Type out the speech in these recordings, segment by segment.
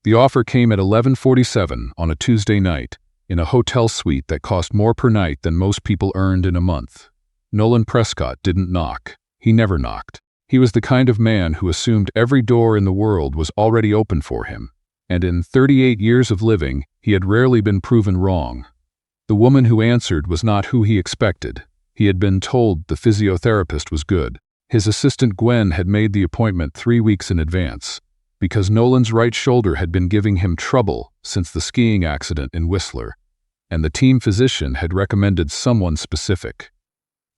The offer came at 11:47 on a Tuesday night, in a hotel suite that cost more per night than most people earned in a month. Nolan Prescott didn't knock. He never knocked. He was the kind of man who assumed every door in the world was already open for him, and in 38 years of living, he had rarely been proven wrong. The woman who answered was not who he expected. He had been told the physiotherapist was good. His assistant Gwen had made the appointment 3 weeks in advance, because Nolan's right shoulder had been giving him trouble since the skiing accident in Whistler, and the team physician had recommended someone specific.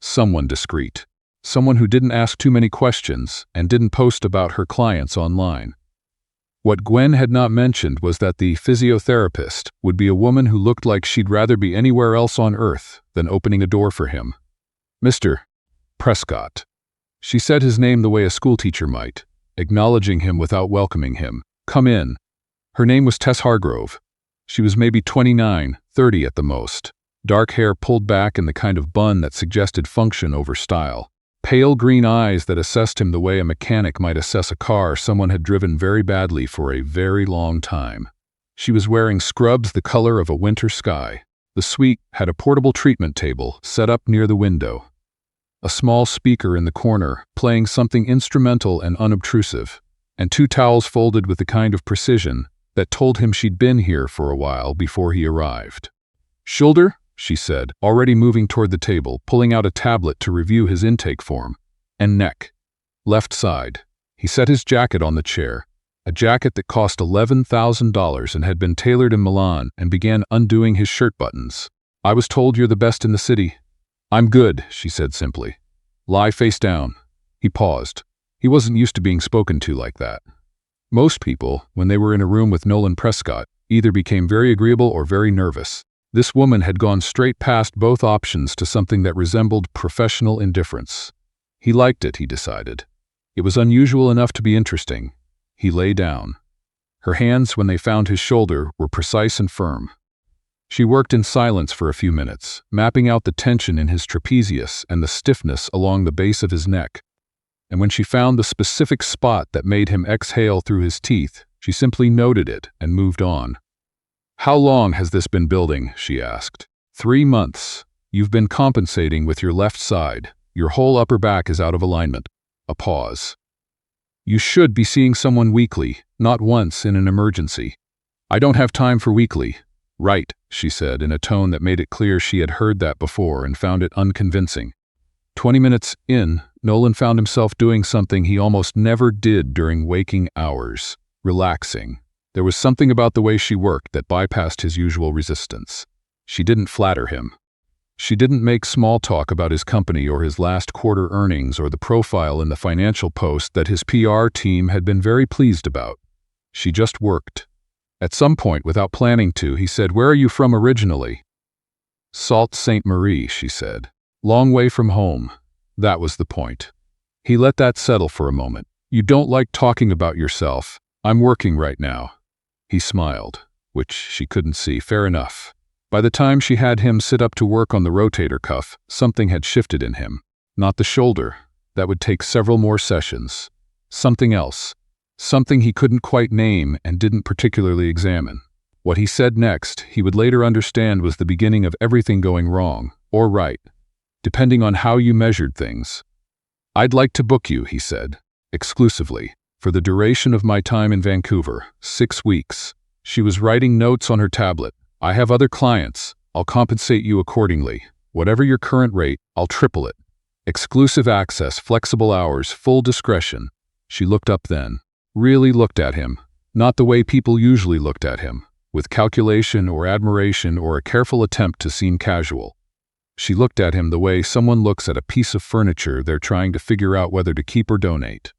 Someone discreet. Someone who didn't ask too many questions and didn't post about her clients online. What Gwen had not mentioned was that the physiotherapist would be a woman who looked like she'd rather be anywhere else on earth than opening a door for him. Mr. Prescott. She said his name the way a schoolteacher might, acknowledging him without welcoming him. Come in. Her name was Tess Hargrove. She was maybe 29, 30 at the most. Dark hair pulled back in the kind of bun that suggested function over style. Pale green eyes that assessed him the way a mechanic might assess a car someone had driven very badly for a very long time. She was wearing scrubs the color of a winter sky. The suite had a portable treatment table set up near the window. A small speaker in the corner, playing something instrumental and unobtrusive, and 2 towels folded with the kind of precision that told him she'd been here for a while before he arrived. Shoulder? She said, already moving toward the table, pulling out a tablet to review his intake form. And neck. Left side. He set his jacket on the chair, a jacket that cost $11,000 and had been tailored in Milan, and began undoing his shirt buttons. I was told you're the best in the city. I'm good, she said simply. Lie face down. He paused. He wasn't used to being spoken to like that. Most people, when they were in a room with Nolan Prescott, either became very agreeable or very nervous. This woman had gone straight past both options to something that resembled professional indifference. He liked it, he decided. It was unusual enough to be interesting. He lay down. Her hands, when they found his shoulder, were precise and firm. She worked in silence for a few minutes, mapping out the tension in his trapezius and the stiffness along the base of his neck. And when she found the specific spot that made him exhale through his teeth, she simply noted it and moved on. How long has this been building? She asked. 3 months. You've been compensating with your left side. Your whole upper back is out of alignment. A pause. You should be seeing someone weekly, not once in an emergency. I don't have time for weekly. Right, she said in a tone that made it clear she had heard that before and found it unconvincing. 20 minutes in, Nolan found himself doing something he almost never did during waking hours, relaxing. There was something about the way she worked that bypassed his usual resistance. She didn't flatter him. She didn't make small talk about his company or his last quarter earnings or the profile in the financial post that his PR team had been very pleased about. She just worked. At some point, without planning to, he said, "Where are you from originally?" "Sault Ste. Marie," she said. "Long way from home." That was the point. He let that settle for a moment. "You don't like talking about yourself. I'm working right now." He smiled, which she couldn't see. Fair enough. By the time she had him sit up to work on the rotator cuff, something had shifted in him. Not the shoulder. That would take several more sessions. Something else. Something he couldn't quite name and didn't particularly examine. What he said next, he would later understand, was the beginning of everything going wrong, or right, depending on how you measured things. "I'd like to book you," he said, "exclusively, for the duration of my time in Vancouver, 6 weeks. She was writing notes on her tablet. "I have other clients. I'll compensate you accordingly. Whatever your current rate, I'll triple it. Exclusive access, flexible hours, full discretion." She looked up then. Really looked at him. Not the way people usually looked at him, with calculation or admiration or a careful attempt to seem casual. She looked at him the way someone looks at a piece of furniture they're trying to figure out whether to keep or donate.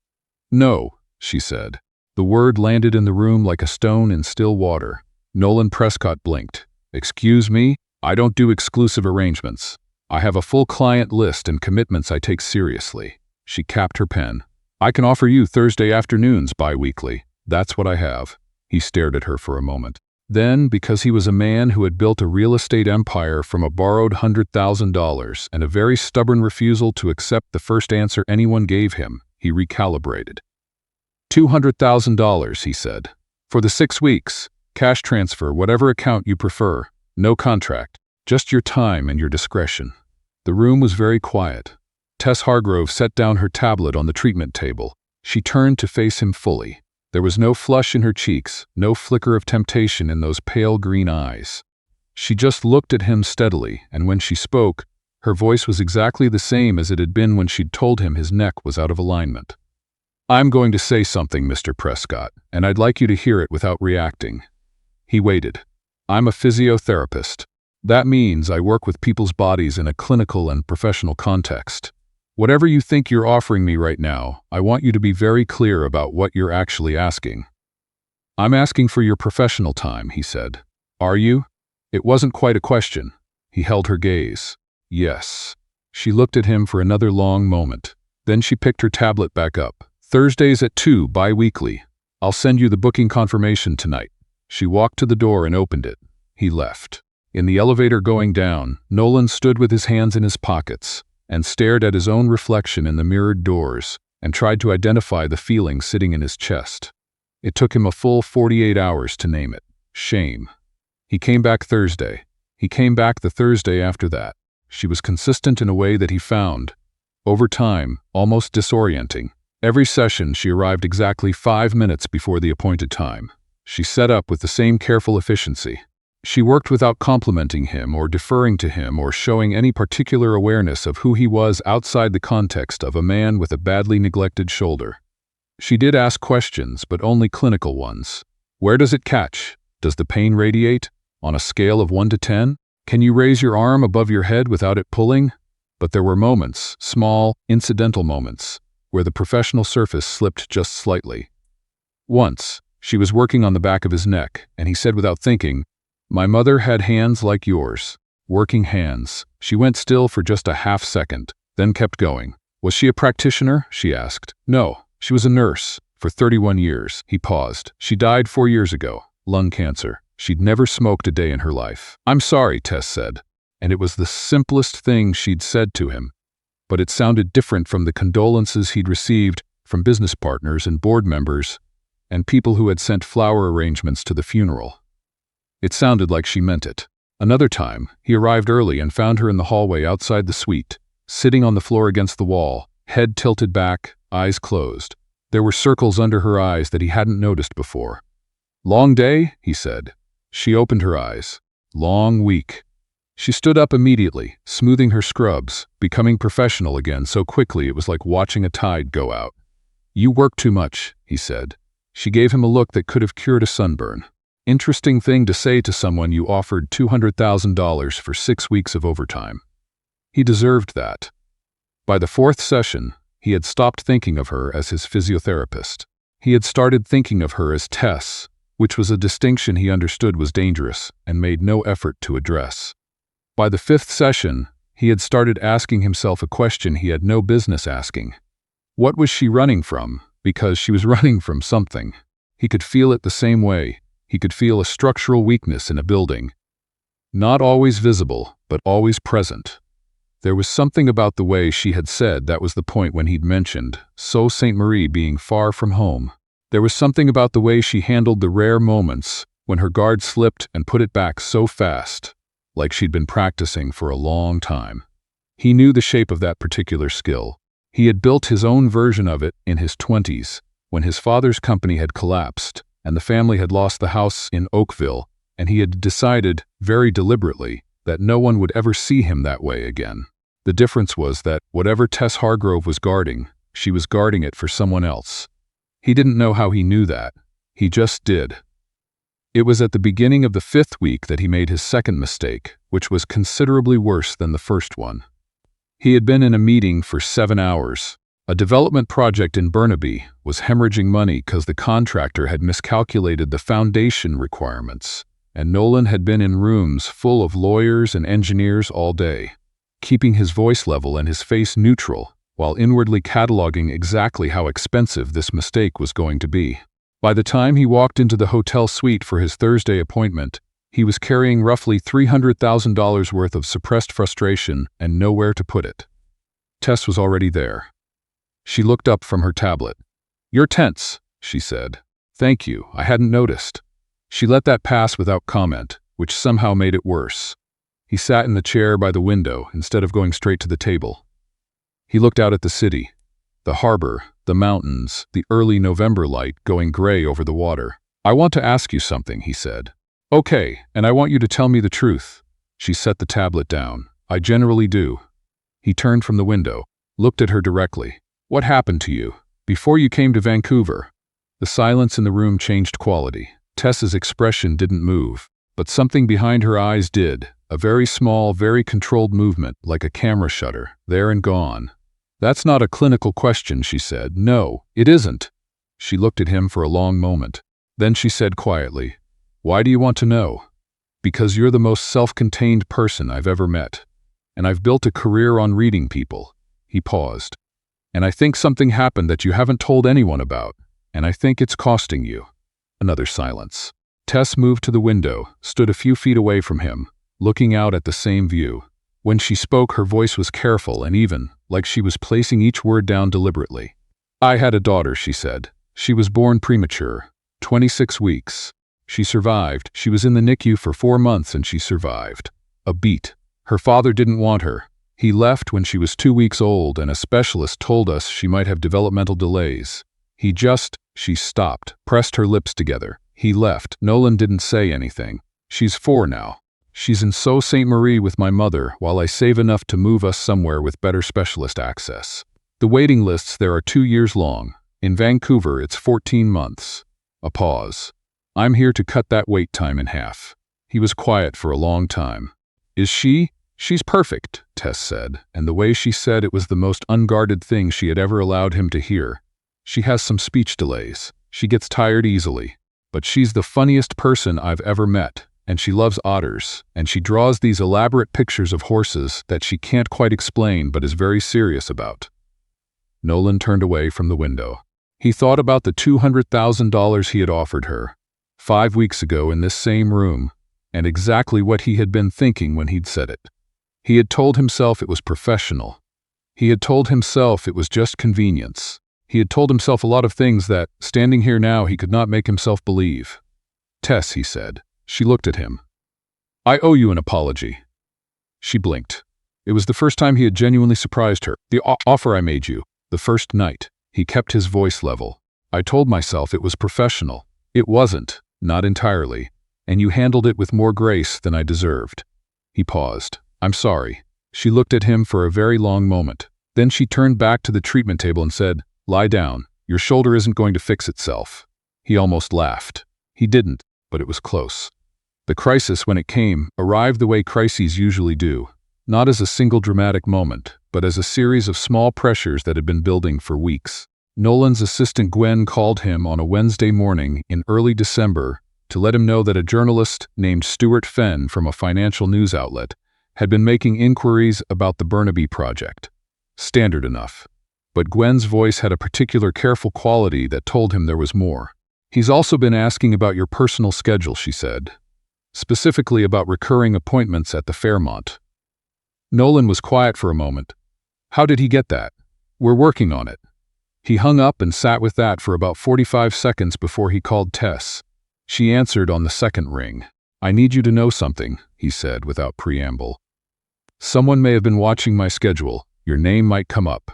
"No," she said. The word landed in the room like a stone in still water. Nolan Prescott blinked. "Excuse me? I don't do exclusive arrangements. I have a full client list and commitments I take seriously." She capped her pen. "I can offer you Thursday afternoons bi-weekly. That's what I have." He stared at her for a moment. Then, because he was a man who had built a real estate empire from a borrowed $100,000 and a very stubborn refusal to accept the first answer anyone gave him, he recalibrated. $200,000, he said. For the 6 weeks, cash transfer, whatever account you prefer, no contract, just your time and your discretion. The room was very quiet. Tess Hargrove set down her tablet on the treatment table. She turned to face him fully. There was no flush in her cheeks, no flicker of temptation in those pale green eyes. She just looked at him steadily, and when she spoke, her voice was exactly the same as it had been when she'd told him his neck was out of alignment. "I'm going to say something, Mr. Prescott, and I'd like you to hear it without reacting." He waited. "I'm a physiotherapist. That means I work with people's bodies in a clinical and professional context. Whatever you think you're offering me right now, I want you to be very clear about what you're actually asking." "I'm asking for your professional time," he said. "Are you?" It wasn't quite a question. He held her gaze. "Yes." She looked at him for another long moment. Then she picked her tablet back up. "Thursdays at 2, bi-weekly. I'll send you the booking confirmation tonight." She walked to the door and opened it. He left. In the elevator going down, Nolan stood with his hands in his pockets and stared at his own reflection in the mirrored doors and tried to identify the feeling sitting in his chest. It took him a full 48 hours to name it. Shame. He came back Thursday. He came back the Thursday after that. She was consistent in a way that he found, over time, almost disorienting. Every session she arrived exactly 5 minutes before the appointed time. She set up with the same careful efficiency. She worked without complimenting him or deferring to him or showing any particular awareness of who he was outside the context of a man with a badly neglected shoulder. She did ask questions, but only clinical ones. Where does it catch? Does the pain radiate? On a scale of 1 to 10? Can you raise your arm above your head without it pulling? But there were moments, small, incidental moments, where the professional surface slipped just slightly. Once, she was working on the back of his neck, and he said without thinking, "My mother had hands like yours." Working hands. She went still for just a half second, then kept going. "Was she a practitioner?" she asked. "No, she was a nurse. For 31 years. He paused. "She died 4 years ago. Lung cancer. She'd never smoked a day in her life." "I'm sorry," Tess said. And it was the simplest thing she'd said to him. But it sounded different from the condolences he'd received from business partners and board members and people who had sent flower arrangements to the funeral. It sounded like she meant it. Another time, he arrived early and found her in the hallway outside the suite, sitting on the floor against the wall, head tilted back, eyes closed. There were circles under her eyes that he hadn't noticed before. "Long day?" he said. She opened her eyes. "Long week." She stood up immediately, smoothing her scrubs, becoming professional again so quickly it was like watching a tide go out. "You work too much," he said. She gave him a look that could have cured a sunburn. Interesting thing to say to someone you offered $200,000 for 6 weeks of overtime. He deserved that. By the 4th session, he had stopped thinking of her as his physiotherapist. He had started thinking of her as Tess, which was a distinction he understood was dangerous and made no effort to address. By the 5th session, he had started asking himself a question he had no business asking. What was she running from? Because she was running from something. He could feel it the same way. He could feel a structural weakness in a building. Not always visible, but always present. There was something about the way she had said that was the point when he'd mentioned Sault Ste. Marie being far from home. There was something about the way she handled the rare moments when her guard slipped and put it back so fast, like she'd been practicing for a long time. He knew the shape of that particular skill. He had built his own version of it in his 20s, when his father's company had collapsed and the family had lost the house in Oakville, and he had decided, very deliberately, that no one would ever see him that way again. The difference was that whatever Tess Hargrove was guarding, she was guarding it for someone else. He didn't know how he knew that. He just did. It was at the beginning of the 5th week that he made his second mistake, which was considerably worse than the first one. He had been in a meeting for 7 hours. A development project in Burnaby was hemorrhaging money because the contractor had miscalculated the foundation requirements, and Nolan had been in rooms full of lawyers and engineers all day, keeping his voice level and his face neutral, while inwardly cataloging exactly how expensive this mistake was going to be. By the time he walked into the hotel suite for his Thursday appointment, he was carrying roughly $300,000 worth of suppressed frustration and nowhere to put it. Tess was already there. She looked up from her tablet. "You're tense," she said. Thank you, I hadn't noticed. She let that pass without comment, which somehow made it worse. He sat in the chair by the window instead of going straight to the table. He looked out at the city, the harbor, the mountains, the early November light going gray over the water. I want to ask you something, he said. Okay, and I want you to tell me the truth. She set the tablet down. I generally do. He turned from the window, looked at her directly. What happened to you before you came to Vancouver? The silence in the room changed quality. Tess's expression didn't move, but something behind her eyes did, a very small, very controlled movement, like a camera shutter, there and gone. That's not a clinical question, she said. No, it isn't. She looked at him for a long moment. Then she said quietly, Why do you want to know? Because you're the most self-contained person I've ever met. And I've built a career on reading people. He paused. And I think something happened that you haven't told anyone about, and I think it's costing you. Another silence. Tess moved to the window, stood a few feet away from him, looking out at the same view. When she spoke, her voice was careful and even, like she was placing each word down deliberately. I had a daughter, she said. She was born premature, 26 weeks. She survived. She was in the NICU for 4 months and she survived. A beat. Her father didn't want her. He left when she was 2 weeks old and a specialist told us she might have developmental delays. She stopped, pressed her lips together. He left. Nolan didn't say anything. She's 4 now. She's in Sault Ste. Marie with my mother while I save enough to move us somewhere with better specialist access. The waiting lists there are 2 years long. In Vancouver, it's 14 months. A pause. I'm here to cut that wait time in half. He was quiet for a long time. Is she? She's perfect, Tess said, and the way she said it was the most unguarded thing she had ever allowed him to hear. She has some speech delays. She gets tired easily. But she's the funniest person I've ever met. And she loves otters, and she draws these elaborate pictures of horses that she can't quite explain but is very serious about. Nolan turned away from the window. He thought about the $200,000 he had offered her 5 weeks ago in this same room, and exactly what he had been thinking when he'd said it. He had told himself it was professional. He had told himself it was just convenience. He had told himself a lot of things that, standing here now, he could not make himself believe. Tess, he said. She looked at him. I owe you an apology. She blinked. It was the first time he had genuinely surprised her. The offer I made you, the first night. He kept his voice level. I told myself it was professional. It wasn't, not entirely, and you handled it with more grace than I deserved. He paused. I'm sorry. She looked at him for a very long moment. Then she turned back to the treatment table and said, Lie down. Your shoulder isn't going to fix itself. He almost laughed. He didn't, but it was close. The crisis, when it came, arrived the way crises usually do, not as a single dramatic moment, but as a series of small pressures that had been building for weeks. Nolan's assistant Gwen called him on a Wednesday morning in early December to let him know that a journalist named Stuart Fenn from a financial news outlet had been making inquiries about the Burnaby project. Standard enough. But Gwen's voice had a particular careful quality that told him there was more. He's also been asking about your personal schedule, she said. Specifically about recurring appointments at the Fairmont. Nolan was quiet for a moment. How did he get that? We're working on it. He hung up and sat with that for about 45 seconds before he called Tess. She answered on the second ring. I need you to know something, he said without preamble. Someone may have been watching my schedule. Your name might come up.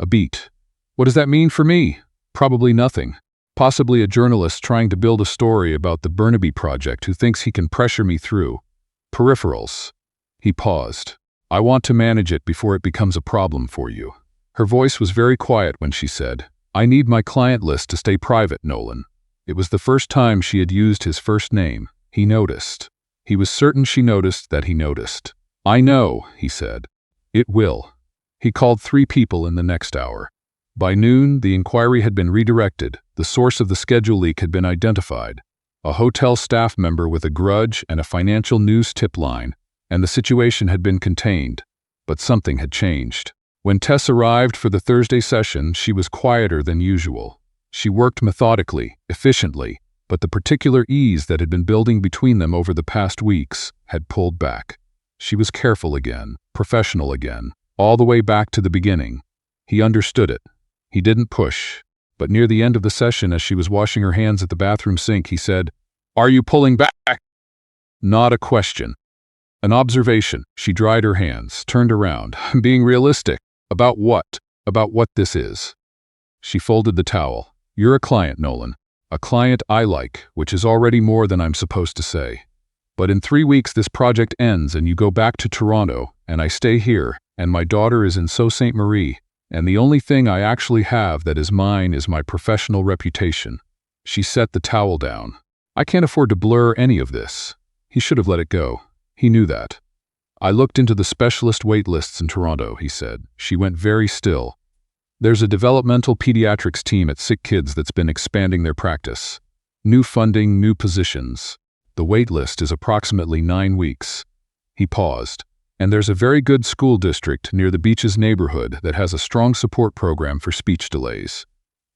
A beat. What does that mean for me? Probably nothing. Possibly a journalist trying to build a story about the Burnaby project who thinks he can pressure me through. Peripherals. He paused. I want to manage it before it becomes a problem for you. Her voice was very quiet when she said, I need my client list to stay private, Nolan. It was the first time she had used his first name. He noticed. He was certain she noticed that he noticed. I know, he said. It will. He called 3 people in the next hour. By noon, the inquiry had been redirected. The source of the schedule leak had been identified. A hotel staff member with a grudge and a financial news tip line, and the situation had been contained. But something had changed. When Tess arrived for the Thursday session, she was quieter than usual. She worked methodically, efficiently, but the particular ease that had been building between them over the past weeks had pulled back. She was careful again, professional again, all the way back to the beginning. He understood it. He didn't push. But near the end of the session, as she was washing her hands at the bathroom sink, he said, "Are you pulling back?" Not a question. An observation. She dried her hands, turned around. "I'm being realistic. About what? About what this is." She folded the towel. "You're a client, Nolan. A client I like, which is already more than I'm supposed to say. But in 3 weeks this project ends and you go back to Toronto, and I stay here, and my daughter is in Sault Ste. Marie, and the only thing I actually have that is mine is my professional reputation." She set the towel down. "I can't afford to blur any of this." He should have let it go. He knew that. "I looked into the specialist wait lists in Toronto," he said. She went very still. "There's a developmental pediatrics team at Sick Kids that's been expanding their practice. New funding, new positions. The wait list is approximately 9 weeks. He paused. "And there's a very good school district near the Beaches neighborhood that has a strong support program for speech delays."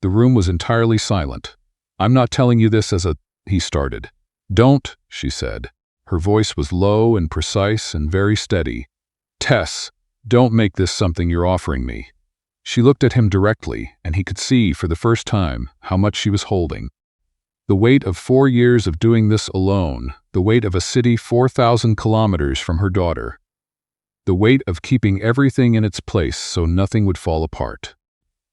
The room was entirely silent. "I'm not telling you this as a—" he started. "Don't," she said. Her voice was low and precise and very steady. "Tess, don't make this something you're offering me." She looked at him directly, and he could see, for the first time, how much she was holding. The weight of 4 years of doing this alone, the weight of a city 4,000 kilometers from her daughter, the weight of keeping everything in its place so nothing would fall apart.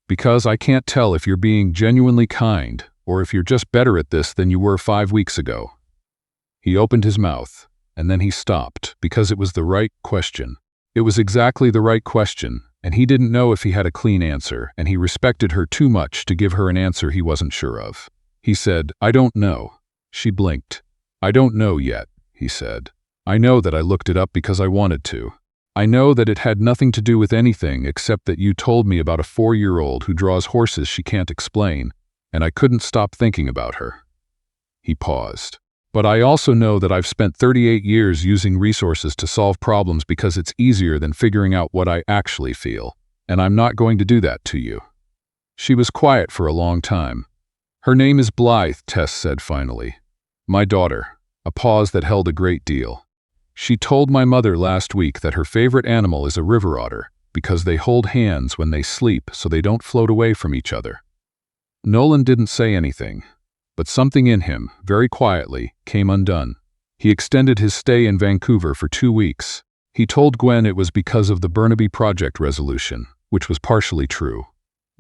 "Because I can't tell if you're being genuinely kind, or if you're just better at this than you were 5 weeks ago." He opened his mouth, and then he stopped, because it was the right question. It was exactly the right question, and he didn't know if he had a clean answer, and he respected her too much to give her an answer he wasn't sure of. He said, "I don't know." She blinked. "I don't know yet," he said. "I know that I looked it up because I wanted to. I know that it had nothing to do with anything except that you told me about a 4-year-old who draws horses she can't explain, and I couldn't stop thinking about her." He paused. "But I also know that I've spent 38 years using resources to solve problems because it's easier than figuring out what I actually feel, and I'm not going to do that to you." She was quiet for a long time. "Her name is Blythe," Tess said finally. "My daughter." A pause that held a great deal. "She told my mother last week that her favorite animal is a river otter because they hold hands when they sleep so they don't float away from each other." Nolan didn't say anything. But something in him, very quietly, came undone. He extended his stay in Vancouver for 2 weeks. He told Gwen it was because of the Burnaby Project resolution, which was partially true.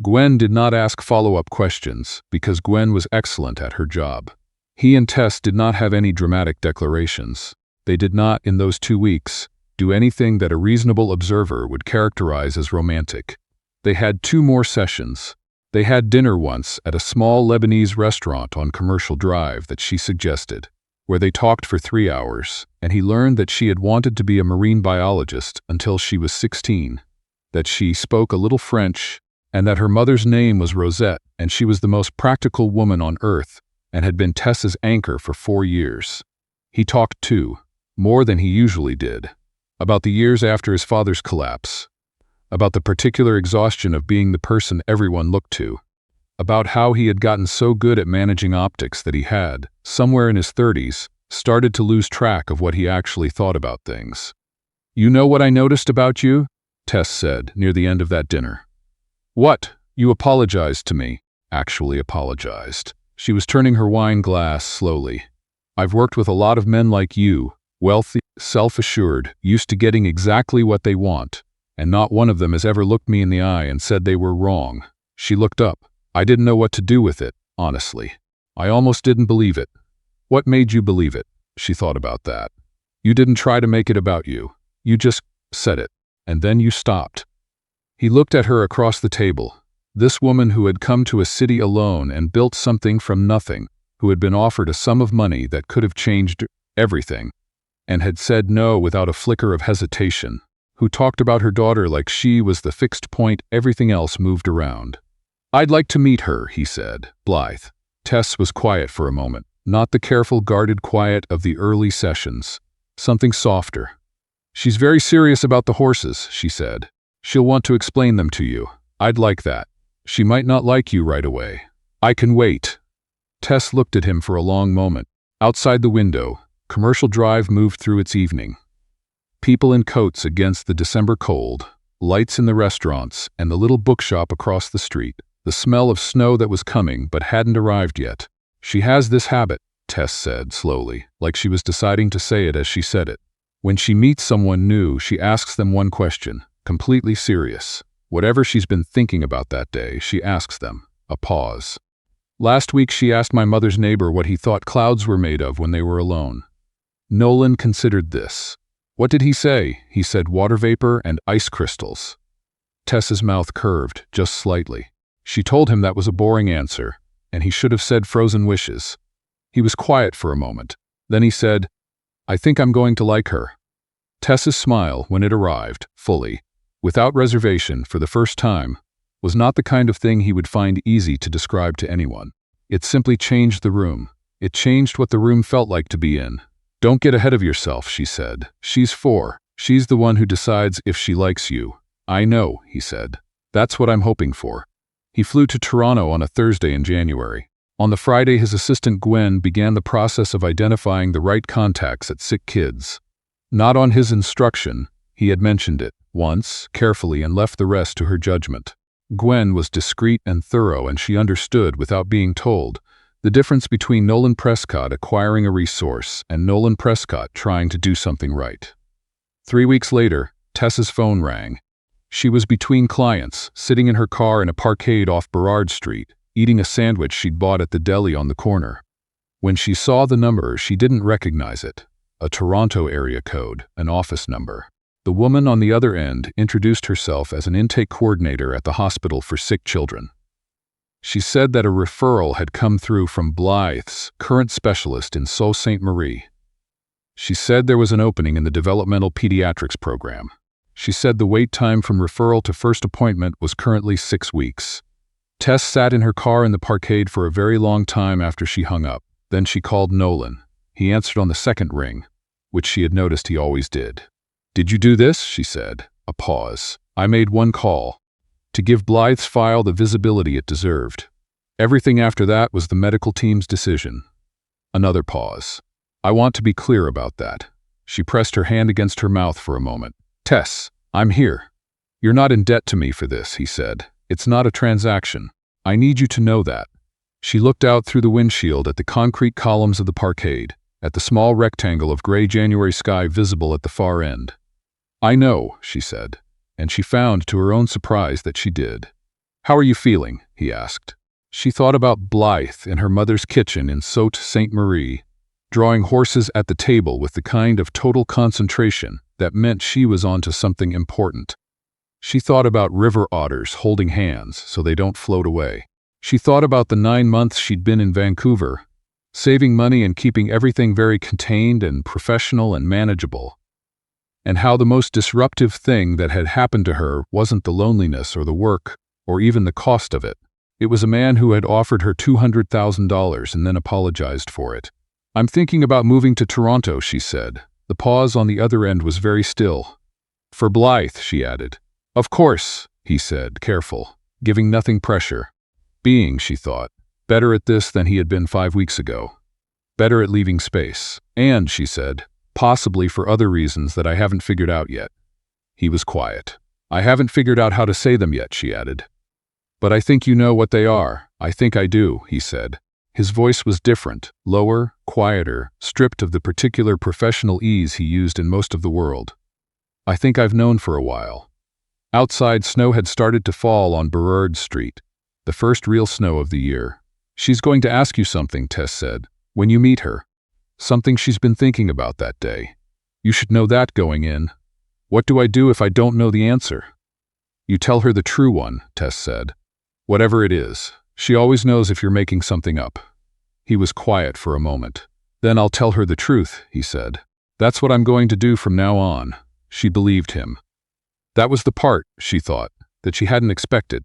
Gwen did not ask follow-up questions, because Gwen was excellent at her job. He and Tess did not have any dramatic declarations. They did not, in those 2 weeks, do anything that a reasonable observer would characterize as romantic. They had 2 more sessions. They had dinner once at a small Lebanese restaurant on Commercial Drive that she suggested, where they talked for 3 hours, and he learned that she had wanted to be a marine biologist until she was 16, that she spoke a little French, and that her mother's name was Rosette, and she was the most practical woman on earth and had been Tess's anchor for 4 years. He talked too, more than he usually did, about the years after his father's collapse, about the particular exhaustion of being the person everyone looked to, about how he had gotten so good at managing optics that he had, somewhere in his 30s, started to lose track of what he actually thought about things. "You know what I noticed about you?" Tess said, near the end of that dinner. "What? You apologized to me." Actually apologized. She was turning her wine glass slowly. "I've worked with a lot of men like you, wealthy, self-assured, used to getting exactly what they want, and not one of them has ever looked me in the eye and said they were wrong." She looked up. "I didn't know what to do with it, honestly. I almost didn't believe it." "What made you believe it?" She thought about that. "You didn't try to make it about you. You just said it, and then you stopped." He looked at her across the table. This woman who had come to a city alone and built something from nothing, who had been offered a sum of money that could have changed everything, and had said no without a flicker of hesitation, who talked about her daughter like she was the fixed point everything else moved around. "I'd like to meet her," he said. "Blythe." Tess was quiet for a moment, not the careful, guarded quiet of the early sessions. Something softer. "She's very serious about the horses," she said. "She'll want to explain them to you. I'd like that. She might not like you right away. I can wait." Tess looked at him for a long moment. Outside the window, Commercial Drive moved through its evening. People in coats against the December cold, lights in the restaurants, and the little bookshop across the street. the smell of snow that was coming but hadn't arrived yet. "She has this habit," Tess said slowly, like she was deciding to say it as she said it. "When she meets someone new, she asks them one question, completely serious. Whatever she's been thinking about that day, she asks them." A pause. "Last week she asked my mother's neighbor what he thought clouds were made of when they were alone." Nolan considered this. "What did he say?" "He said water vapor and ice crystals." Tess's mouth curved, just slightly. She told him that was a boring answer, and he should have said frozen wishes. He was quiet for a moment. Then he said, "I think I'm going to like her." Tess's smile, when it arrived, fully, without reservation for the first time, was not the kind of thing he would find easy to describe to anyone. It simply changed the room. It changed what the room felt like to be in. "Don't get ahead of yourself," she said. "She's 4. She's the one who decides if she likes you." "I know," he said. "That's what I'm hoping for." He flew to Toronto on a Thursday in January. On the Friday, his assistant Gwen began the process of identifying the right contacts at sick kids. Not on his instruction, he had mentioned it once, carefully, and left the rest to her judgment. Gwen was discreet and thorough, and she understood, without being told, the difference between Nolan Prescott acquiring a resource and Nolan Prescott trying to do something right. 3 weeks later, Tess's phone rang. She was between clients, sitting in her car in a parkade off Burrard Street, eating a sandwich she'd bought at the deli on the corner. When she saw the number, she didn't recognize it. A Toronto area code, an office number. The woman on the other end introduced herself as an intake coordinator at the hospital for sick children. She said that a referral had come through from Blythe's current specialist in Sault Ste. Marie. She said there was an opening in the developmental pediatrics program. She said the wait time from referral to first appointment was currently 6 weeks. Tess sat in her car in the parkade for a very long time after she hung up. Then she called Nolan. He answered on the second ring, which she had noticed he always did. "Did you do this?" she said. A pause. "I made one call. To give Blythe's file the visibility it deserved. Everything after that was the medical team's decision." Another pause. "I want to be clear about that." She pressed her hand against her mouth for a moment. "Tess, I'm here. You're not in debt to me for this," he said. "It's not a transaction. I need you to know that." She looked out through the windshield at the concrete columns of the parkade, at the small rectangle of gray January sky visible at the far end. "I know," she said, and she found to her own surprise that she did. "How are you feeling?" he asked. She thought about Blythe in her mother's kitchen in Sault Ste. Marie, drawing horses at the table with the kind of total concentration that meant she was onto something important. She thought about river otters holding hands so they don't float away. She thought about the 9 months she'd been in Vancouver, saving money and keeping everything very contained and professional and manageable, and how the most disruptive thing that had happened to her wasn't the loneliness or the work or even the cost of it. It was a man who had offered her $200,000 and then apologized for it. "I'm thinking about moving to Toronto," she said. The pause on the other end was very still. "For Blythe," she added. "Of course," he said, careful, giving nothing pressure. Being, she thought, better at this than he had been 5 weeks ago. Better at leaving space. "And," she said, "possibly for other reasons that I haven't figured out yet." He was quiet. "I haven't figured out how to say them yet," she added. "But I think you know what they are." "I think I do," he said. His voice was different, lower, quieter, stripped of the particular professional ease he used in most of the world. "I think I've known for a while." Outside, snow had started to fall on Burrard Street, the first real snow of the year. "She's going to ask you something," Tess said, "when you meet her. Something she's been thinking about that day. You should know that going in." "What do I do if I don't know the answer?" "You tell her the true one," Tess said. "Whatever it is. She always knows if you're making something up." He was quiet for a moment. "Then I'll tell her the truth," he said. "That's what I'm going to do from now on." She believed him. That was the part, she thought, that she hadn't expected.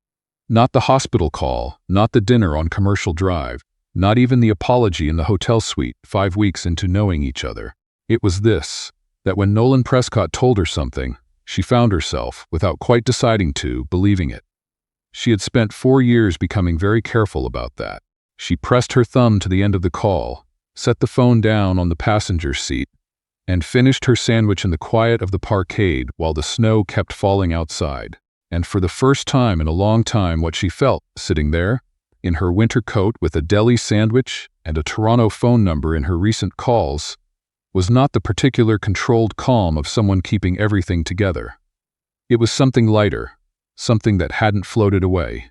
Not the hospital call, not the dinner on Commercial Drive, not even the apology in the hotel suite 5 weeks into knowing each other. It was this, that when Nolan Prescott told her something, she found herself, without quite deciding to, believing it. She had spent 4 years becoming very careful about that. She pressed her thumb to the end of the call, set the phone down on the passenger seat, and finished her sandwich in the quiet of the parkade while the snow kept falling outside. And for the first time in a long time, what she felt, sitting there, in her winter coat with a deli sandwich and a Toronto phone number in her recent calls, was not the particular controlled calm of someone keeping everything together. It was something lighter, something that hadn't floated away.